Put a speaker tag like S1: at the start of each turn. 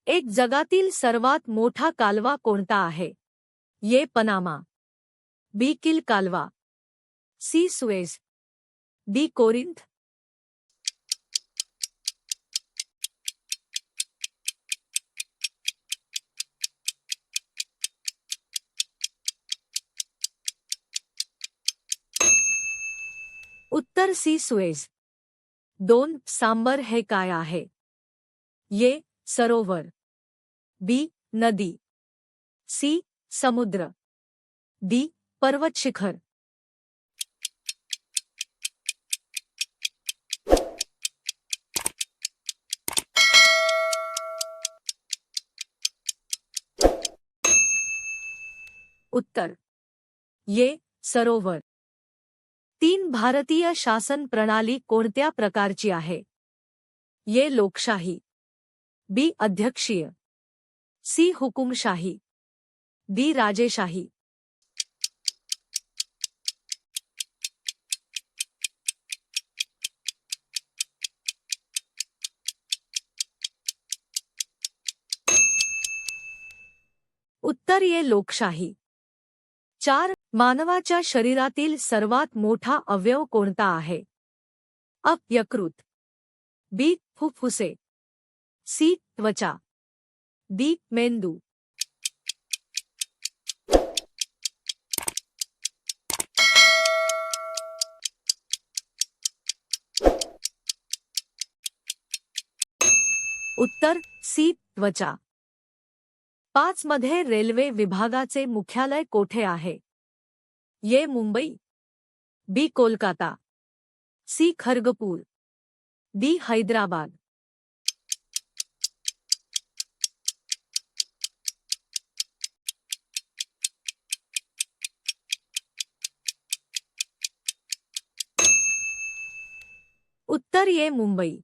S1: एक जगातील सर्वात मोठा कालवा कोणता आहे? ये पनामा, बी किल कालवा, सी सुएझ, डी कोरिंथ. उत्तर सी सुएझ. 2. सांबर हे काय आहे? ये सरोवर, बी नदी, सी समुद्र, डी पर्वत शिखर. उत्तर ये सरोवर. 3. भारतीय शासन प्रणाली कोणत्या प्रकारची आहे? ये लोकशाही, बी अध्यक्षीय, सी हुकुमशाही, डी राजेशाही. उत्तर ये लोकशाही. 4. मानवाच्या शरीरातील सर्वात मोठा अवयव कोणता आहे? अ यकृत, बी फुफ्फुसे, सी त्वचा, डी मेंदू. उत्तर सी त्वचा. 5. मध्ये रेल्वे विभागाचे मुख्यालय कोठे आहे? ये मुंबई, बी कोलकाता, सी खरगपूर, डी हैदराबाद. उत्तर ये मुंबई.